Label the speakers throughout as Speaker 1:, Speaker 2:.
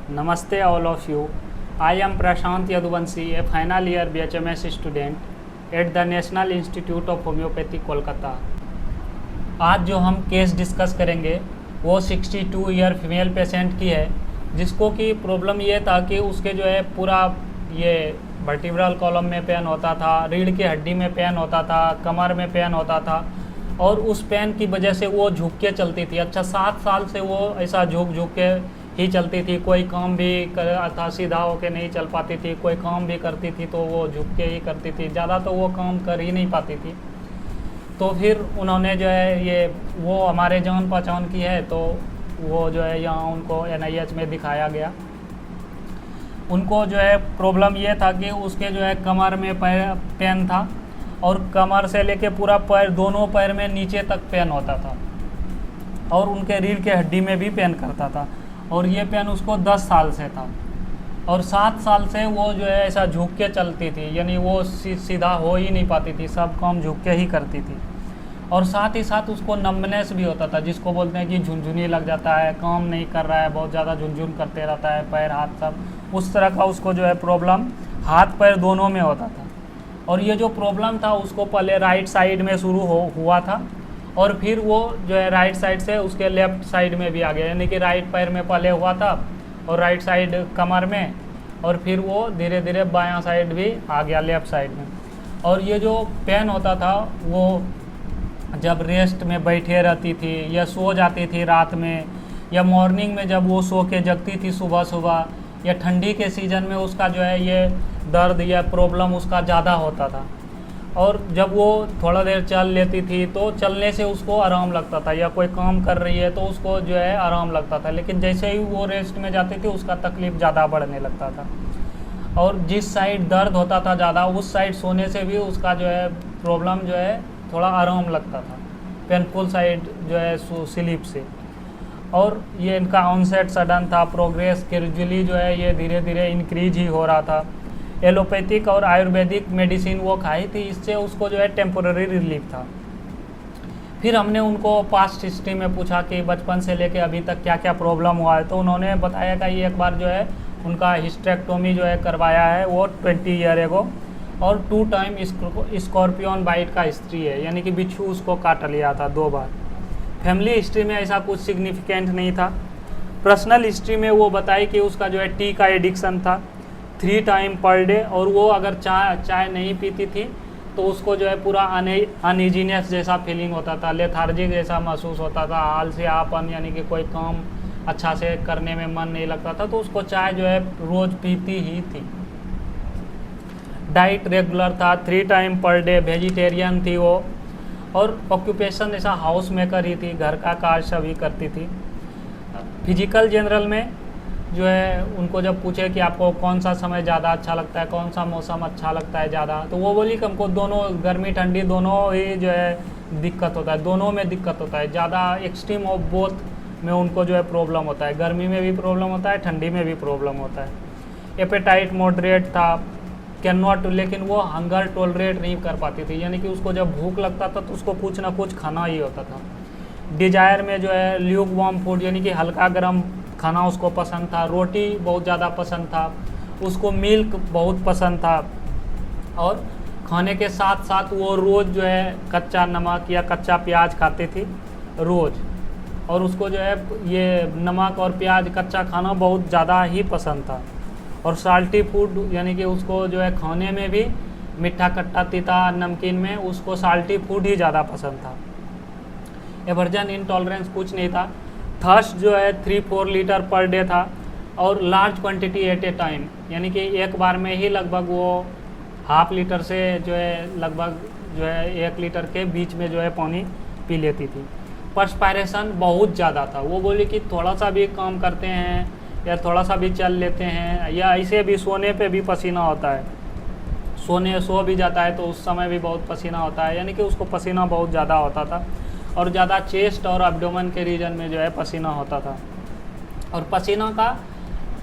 Speaker 1: Namaste all of you. I am Prashant Yaduvanshi, a final year BHMS student at the National Institute of Homeopathy, Kolkata. आज जो हम case discuss करेंगे वो 62 year female patient की है, जिसको कि प्रॉब्लम ये था कि उसके जो है पूरा ये वर्टिब्रल कॉलम में पेन होता था, रीढ़ की हड्डी में पेन होता था, कमर में पेन होता था और उस पेन की वजह से वो झुक के चलती थी। अच्छा 7 साल से वो ऐसा झुक के ही चलती थी। कोई काम भी कर था सीधा होके नहीं चल पाती थी, कोई काम भी करती थी तो वो झुक के ही करती थी, ज़्यादा तो वो काम कर ही नहीं पाती थी। तो फिर उन्होंने जो है ये वो हमारे जान पहचान की है, तो वो जो है यहाँ उनको NIH में दिखाया गया। उनको जो है प्रॉब्लम ये था कि उसके जो है कमर में पेन था और कमर से लेके पूरा पैर, दोनों पैर में नीचे तक पेन होता था और उनके रीढ़ के हड्डी में भी पेन करता था और ये पेन उसको 10 साल से था और 7 साल से वो जो है ऐसा झुक के चलती थी, यानी वो सीधा हो ही नहीं पाती थी, सब काम झुक के ही करती थी। और साथ ही साथ उसको नम्बनेस भी होता था, जिसको बोलते हैं कि झुनझुनी लग जाता है, काम नहीं कर रहा है, बहुत ज़्यादा झुनझुन करते रहता है, पैर हाथ सब, उस तरह का उसको जो है प्रॉब्लम हाथ पैर दोनों में होता था। और ये जो प्रॉब्लम था उसको पहले राइट साइड में शुरू हुआ था और फिर वो जो है राइट साइड से उसके लेफ़्ट साइड में भी आ गया, यानी कि राइट पैर में पहले हुआ था और राइट साइड कमर में, और फिर वो धीरे धीरे बायां साइड भी आ गया लेफ़्ट साइड में। और ये जो पेन होता था वो जब रेस्ट में बैठे रहती थी या सो जाती थी रात में, या मॉर्निंग में जब वो सो के जगती थी सुबह सुबह, या ठंडी के सीज़न में उसका जो है ये दर्द या प्रॉब्लम उसका ज़्यादा होता था। और जब वो थोड़ा देर चल लेती थी तो चलने से उसको आराम लगता था, या कोई काम कर रही है तो उसको जो है आराम लगता था, लेकिन जैसे ही वो रेस्ट में जाती थी उसका तकलीफ़ ज़्यादा बढ़ने लगता था। और जिस साइड दर्द होता था ज़्यादा उस साइड सोने से भी उसका जो है प्रॉब्लम जो है थोड़ा आराम लगता था, पेनफुल साइड जो है स्लीप से। और ये इनका ऑनसेट सडन था, प्रोग्रेस ग्रेजुअली जो है ये धीरे धीरे इंक्रीज ही हो रहा था। एलोपैथिक और आयुर्वेदिक मेडिसिन वो खाई थी, इससे उसको जो है टेम्पोररी रिलीफ था। फिर हमने उनको पास्ट हिस्ट्री में पूछा कि बचपन से लेके अभी तक क्या क्या प्रॉब्लम हुआ है, तो उन्होंने बताया कि एक बार जो है उनका हिस्टेक्टोमी जो है करवाया है वो 20 ईयर एगो, और 2 टाइम स्कॉर्पियन बाइट का हिस्ट्री है, यानी कि बिच्छू उसको काट लिया था 2 बार। फैमिली हिस्ट्री में ऐसा कुछ सिग्निफिकेंट नहीं था। पर्सनल हिस्ट्री में वो बताई कि उसका जो है टी का एडिक्शन था 3 टाइम पर डे, और वो अगर चाय नहीं पीती थी तो उसको जो है पूरा अनइजीनेस जैसा फीलिंग होता था, लेथार्जिक जैसा महसूस होता था, आलसीपन, यानी कि कोई काम अच्छा से करने में मन नहीं लगता था, तो उसको चाय जो है रोज़ पीती ही थी। डाइट रेगुलर था, 3 टाइम पर डे, वेजिटेरियन थी वो, और ऑक्यूपेशन ऐसा हाउस मेकर ही थी, घर का कार्य सभी करती थी। फिजिकल जनरल में जो है उनको जब पूछे कि आपको कौन सा समय ज़्यादा अच्छा लगता है, कौन सा मौसम अच्छा लगता है ज़्यादा, तो वो बोली कि हमको दोनों, गर्मी ठंडी दोनों ही जो है दिक्कत होता है, दोनों में दिक्कत होता है, ज़्यादा एक्सट्रीम ऑफ बोथ में उनको जो है प्रॉब्लम होता है, गर्मी में भी प्रॉब्लम होता है, ठंडी में भी प्रॉब्लम होता है। एपेटाइट मॉडरेट था, कैन नॉट, लेकिन वो हंगर टॉलरेट नहीं कर पाती थी, यानी कि उसको जब भूख लगता था तो उसको कुछ ना कुछ खाना ही होता था। डिजायर में जो है ल्यूक वार्म फूड, यानी कि हल्का गर्म खाना उसको पसंद था, रोटी बहुत ज़्यादा पसंद था उसको, मिल्क बहुत पसंद था, और खाने के साथ साथ वो रोज़ जो है कच्चा नमक या कच्चा प्याज खाती थी रोज़, और उसको जो है ये नमक और प्याज कच्चा खाना बहुत ज़्यादा ही पसंद था। और साल्टी फूड, यानी कि उसको जो है खाने में भी मीठा खट्टा तीता नमकीन में उसको साल्टी फूड ही ज़्यादा पसंद था। एवर्जन इंटॉलरेंस कुछ नहीं था। थर्स्ट जो है 3-4 लीटर पर डे था, और लार्ज क्वांटिटी एट ए टाइम, यानी कि एक बार में ही लगभग वो ½ लीटर से जो है लगभग जो है 1 लीटर के बीच में जो है पानी पी लेती थी। पर्सपायरेशन बहुत ज़्यादा था, वो बोली कि थोड़ा सा भी काम करते हैं या थोड़ा सा भी चल लेते हैं या ऐसे भी सोने पे भी पसीना होता है, सो भी जाता है तो उस समय भी बहुत पसीना होता है, यानी कि उसको पसीना बहुत ज़्यादा होता था, और ज़्यादा चेस्ट और एब्डोमेन के रीजन में जो है पसीना होता था, और पसीना का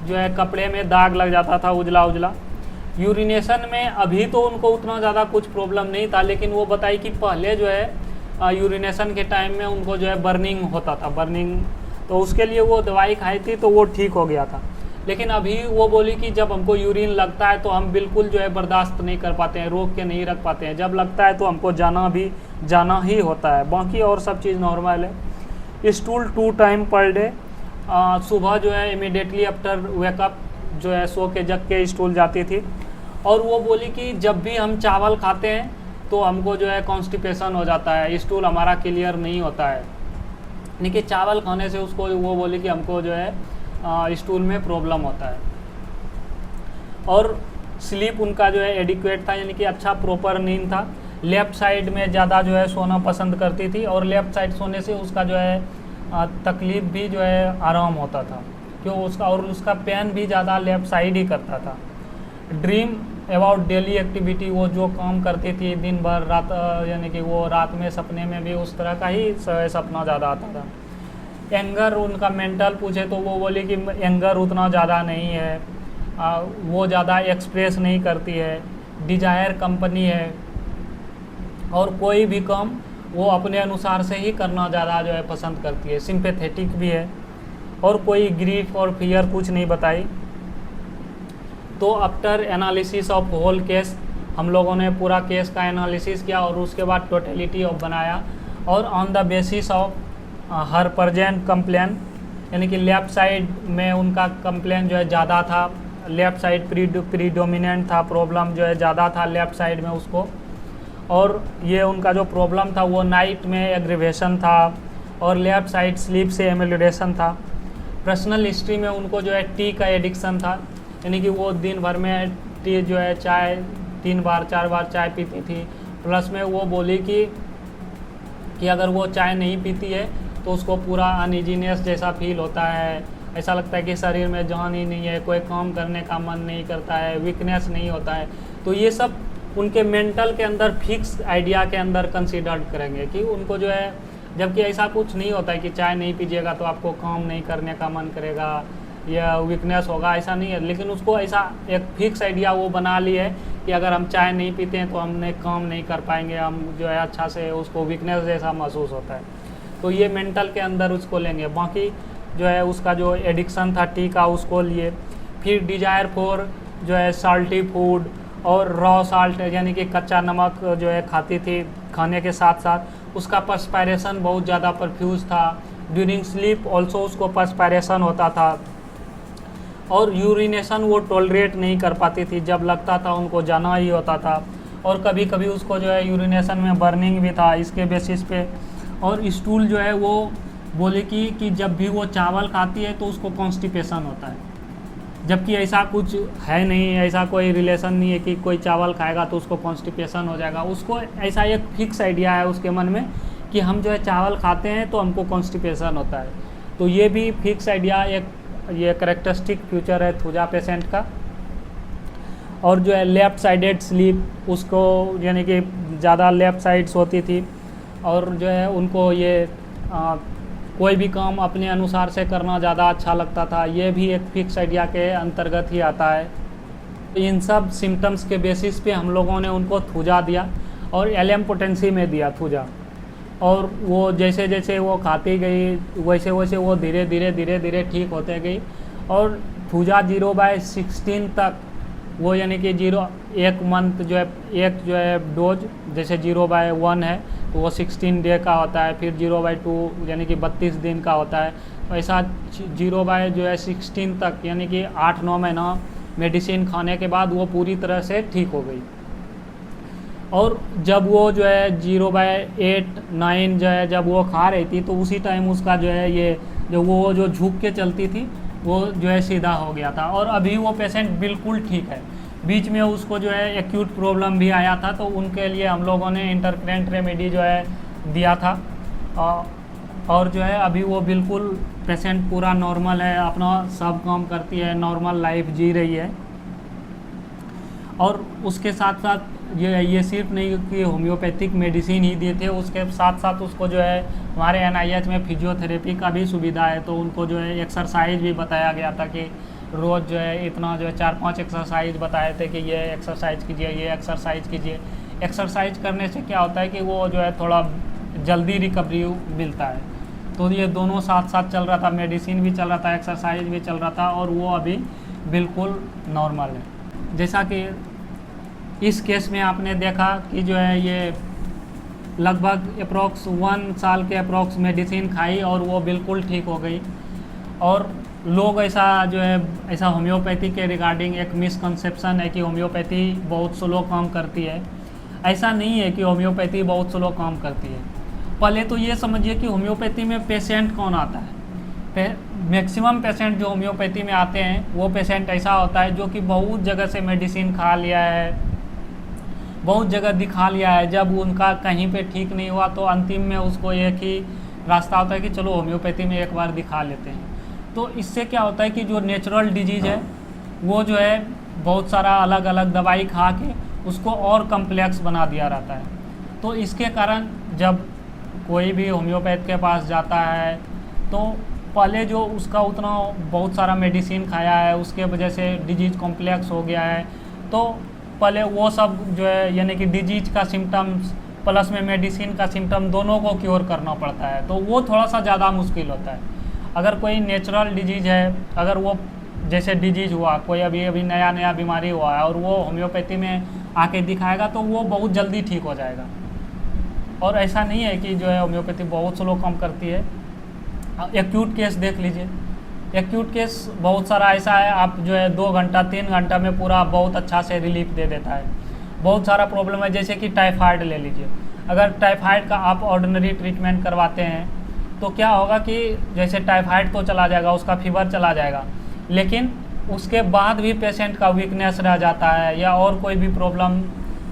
Speaker 1: जो है कपड़े में दाग लग जाता था उजला उजला। यूरिनेशन में अभी तो उनको उतना ज़्यादा कुछ प्रॉब्लम नहीं था, लेकिन वो बताई कि पहले जो है यूरिनेशन के टाइम में उनको जो है बर्निंग होता था, बर्निंग, तो उसके लिए वो दवाई खाई थी तो वो ठीक हो गया था। लेकिन अभी वो बोली कि जब हमको यूरिन लगता है तो हम बिल्कुल जो है बर्दाश्त नहीं कर पाते हैं, रोक के नहीं रख पाते हैं, जब लगता है तो हमको जाना ही होता है, बाकी और सब चीज़ नॉर्मल है। स्टूल 2 टाइम पर डे, सुबह जो है इमिडिएटली आफ्टर वेकअप जो है सो के जग के स्टूल जाती थी। और वो बोली कि जब भी हम चावल खाते हैं तो हमको जो है कॉन्स्टिपेशन हो जाता है, स्टूल हमारा क्लियर नहीं होता है, यानी कि चावल खाने से उसको वो बोली कि हमको जो है स्टूल में प्रॉब्लम होता है। और स्लीप उनका जो है एडिक्वेट था, यानी कि अच्छा प्रॉपर नींद था। लेफ़्ट साइड में ज़्यादा जो है सोना पसंद करती थी और लेफ़्ट साइड सोने से उसका जो है तकलीफ़ भी जो है आराम होता था, क्यों उसका पेन भी ज़्यादा लेफ़्ट साइड ही करता था। ड्रीम अबाउट डेली एक्टिविटी, वो जो काम करती थी दिन भर रात, यानी कि वो रात में सपने में भी उस तरह का ही सपना ज़्यादा आता था। एंगर उनका मेंटल पूछे तो वो बोली कि एंगर उतना ज़्यादा नहीं है, वो ज़्यादा एक्सप्रेस नहीं करती है। डिजायर कंपनी है और कोई भी काम वो अपने अनुसार से ही करना ज़्यादा जो है पसंद करती है। सिंपैथेटिक भी है और कोई ग्रीफ और फियर कुछ नहीं बताई। तो after analysis of whole case, हम लोगों ने पूरा केस का एनालिसिस किया और उसके बाद टोटलिटी ऑफ बनाया। और on the basis of her present complain, यानी कि लेफ़्ट साइड में उनका कंप्लेन जो है ज़्यादा था, लेफ़्ट साइड प्रीडोमिनेंट था, प्रॉब्लम जो है ज़्यादा था लेफ़्ट साइड में उसको। और ये उनका जो प्रॉब्लम था वो नाइट में एग्रीवेशन था और लेफ़्ट साइड स्लीप से एमिलिडेशन था। पर्सनल हिस्ट्री में उनको जो है टी का एडिक्शन था, यानी कि वो दिन भर में टी जो है चाय 3 बार 4 बार चाय पीती थी। प्लस में वो बोली कि अगर वो चाय नहीं पीती है तो उसको पूरा अनइजीनेस जैसा फील होता है, ऐसा लगता है कि शरीर में जान ही नहीं है, कोई काम करने का मन नहीं करता है, वीकनेस नहीं होता है। तो ये सब उनके मेंटल के अंदर फिक्स आइडिया के अंदर कंसीडर्ड करेंगे कि उनको जो है, जबकि ऐसा कुछ नहीं होता है कि चाय नहीं पीजिएगा तो आपको काम नहीं करने का मन करेगा या वीकनेस होगा, ऐसा नहीं है। लेकिन उसको ऐसा एक फिक्स आइडिया वो बना ली है कि अगर हम चाय नहीं पीते हैं तो हमने काम नहीं कर पाएंगे, हम जो है अच्छा से, उसको वीकनेस जैसा महसूस होता है। तो ये मेंटल के अंदर उसको लेंगे। बाकी जो है उसका जो एडिक्शन था टी का उसको लिए। फिर डिजायर फॉर जो है साल्टी फूड और रॉ साल्ट, यानी कि कच्चा नमक जो है खाती थी खाने के साथ साथ। उसका पर्सपायरेशन बहुत ज़्यादा परफ्यूज था। ड्यूरिंग स्लीप ऑल्सो उसको पर्सपायरेशन होता था। और यूरिनेशन वो टॉलरेट नहीं कर पाती थी, जब लगता था उनको जाना ही होता था। और कभी कभी उसको जो है यूरिनेशन में बर्निंग भी था इसके बेसिस पे। और स्टूल जो है वो बोले कि जब भी वो चावल खाती है तो उसको कॉन्स्टिपेशन होता है, जबकि ऐसा कुछ है नहीं, ऐसा कोई रिलेशन नहीं है कि कोई चावल खाएगा तो उसको कॉन्स्टिपेशन हो जाएगा। उसको ऐसा एक फिक्स आइडिया है उसके मन में कि हम जो है चावल खाते हैं तो हमको कॉन्स्टिपेशन होता है। तो ये भी फिक्स आइडिया ये करेक्टरिस्टिक फ्यूचर है थूजा पेशेंट का। और जो है लेफ़्ट साइडेड स्लीप, उसको यानी कि ज़्यादा लेफ़्ट साइड्स होती थी। और जो है उनको ये कोई भी काम अपने अनुसार से करना ज़्यादा अच्छा लगता था, ये भी एक फिक्स आइडिया के अंतर्गत ही आता है। इन सब सिम्टम्स के बेसिस पे हम लोगों ने उनको थूजा दिया और LM पोटेंसी में दिया थूजा। और वो जैसे जैसे वो खाती गई वैसे वैसे वो धीरे धीरे ठीक होते गई। और थूजा 0/16 तक वो, यानी कि 1 मंथ जो है, एक जो है डोज, जैसे 0/1 है तो वो 16 डे का होता है, फिर 0/2 यानी कि 32 दिन का होता है। तो ऐसा 0/16 तक, यानी कि 8-9 महीना मेडिसिन खाने के बाद वो पूरी तरह से ठीक हो गई। और जब वो जो है 0/8-9 जो है जब वो खा रही थी तो उसी टाइम उसका जो है ये जो झुक के चलती थी वो जो है सीधा हो गया था। और अभी वो पेशेंट बिल्कुल ठीक है। बीच में उसको जो है एक्यूट प्रॉब्लम भी आया था, तो उनके लिए हम लोगों ने इंटरकरेंट रेमेडी जो है दिया था। और जो है अभी वो बिल्कुल पेशेंट पूरा नॉर्मल है, अपना सब काम करती है, नॉर्मल लाइफ जी रही है। और उसके साथ साथ ये सिर्फ नहीं कि होम्योपैथिक मेडिसिन ही दिए थे, उसके साथ साथ उसको जो है हमारे NIH में फिजियोथेरेपी का भी सुविधा है। तो उनको जो है एक्सरसाइज भी बताया गया था कि रोज़ जो है इतना जो है 4-5 एक्सरसाइज बताए थे कि ये एक्सरसाइज कीजिए, ये एक्सरसाइज कीजिए। एक्सरसाइज करने से क्या होता है कि वो जो है थोड़ा जल्दी रिकवरी मिलता है। तो ये दोनों साथ साथ चल रहा था, मेडिसिन भी चल रहा था, एक्सरसाइज भी चल रहा था। और वो अभी बिल्कुल नॉर्मल है। जैसा कि इस केस में आपने देखा कि जो है ये लगभग अप्रॉक्स 1 साल के अप्रॉक्स मेडिसिन खाई और वो बिल्कुल ठीक हो गई। और लोग ऐसा जो है ऐसा होम्योपैथी के रिगार्डिंग एक मिसकंसेप्शन है कि होम्योपैथी बहुत स्लो काम करती है। ऐसा नहीं है कि होम्योपैथी बहुत स्लो काम करती है। पहले तो ये समझिए कि होम्योपैथी में पेशेंट कौन आता है। मैक्सिमम पेशेंट जो होम्योपैथी में आते हैं वो पेशेंट ऐसा होता है जो कि बहुत जगह से मेडिसिन खा लिया है, बहुत जगह दिखा लिया है। जब उनका कहीं पे ठीक नहीं हुआ तो अंतिम में उसको एक ही रास्ता होता है कि चलो होम्योपैथी में एक बार दिखा लेते हैं। तो इससे क्या होता है कि जो नेचुरल डिजीज़ है वो जो है बहुत सारा अलग अलग दवाई खा के उसको और कम्प्लेक्स बना दिया रहता है। तो इसके कारण जब कोई भी होम्योपैथ के पास जाता है तो पहले जो उसका उतना बहुत सारा मेडिसिन खाया है उसके वजह से डिजीज़ कॉम्प्लेक्स हो गया है, तो पहले वो सब जो है यानी कि डिजीज का सिम्टम्स प्लस में मेडिसिन का सिम्टम दोनों को क्योर करना पड़ता है, तो वो थोड़ा सा ज़्यादा मुश्किल होता है। अगर कोई नेचुरल डिजीज़ है, अगर वो जैसे डिजीज़ हुआ कोई अभी नया बीमारी हुआ है और वो होम्योपैथी में आके दिखाएगा तो वो बहुत जल्दी ठीक हो जाएगा। और ऐसा नहीं है कि जो है होम्योपैथी बहुत स्लो काम करती है। एक्यूट केस देख लीजिए, एक्यूट केस बहुत सारा ऐसा है, आप जो है 2 घंटा 3 घंटा में पूरा बहुत अच्छा से रिलीफ दे देता है। बहुत सारा प्रॉब्लम है, जैसे कि टाइफाइड ले लीजिए। अगर टाइफाइड का आप ऑर्डिनरी ट्रीटमेंट करवाते हैं तो क्या होगा कि जैसे टाइफाइड तो चला जाएगा, उसका फीवर चला जाएगा, लेकिन उसके बाद भी पेशेंट का वीकनेस रह जाता है या और कोई भी प्रॉब्लम।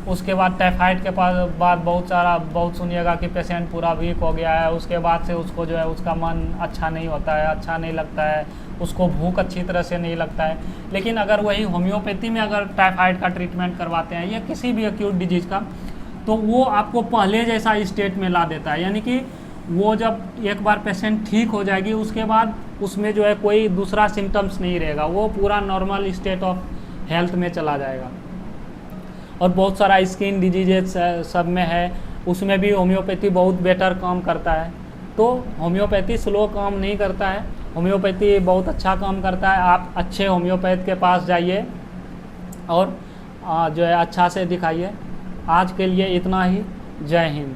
Speaker 1: उसके बाद टाइफाइड के बाद बहुत सुनिएगा कि पेशेंट पूरा वीक हो गया है, उसके बाद से उसको जो है उसका मन अच्छा नहीं होता है, अच्छा नहीं लगता है, उसको भूख अच्छी तरह से नहीं लगता है। लेकिन अगर वही होम्योपैथी में अगर टाइफाइड का ट्रीटमेंट करवाते हैं या किसी भी एक्यूट डिजीज़ का, तो वो आपको पहले जैसा स्टेट में ला देता है। यानी कि वो जब एक बार पेशेंट ठीक हो जाएगी उसके बाद उसमें जो है कोई दूसरा सिम्टम्स नहीं रहेगा, वो पूरा नॉर्मल स्टेट ऑफ हेल्थ में चला जाएगा। और बहुत सारा स्किन डिजीजेस सब में है, उसमें भी होम्योपैथी बहुत बेटर काम करता है। तो होम्योपैथी स्लो काम नहीं करता है, होम्योपैथी बहुत अच्छा काम करता है। आप अच्छे होम्योपैथ के पास जाइए और जो है अच्छा से दिखाइए। आज के लिए इतना ही। जय हिंद।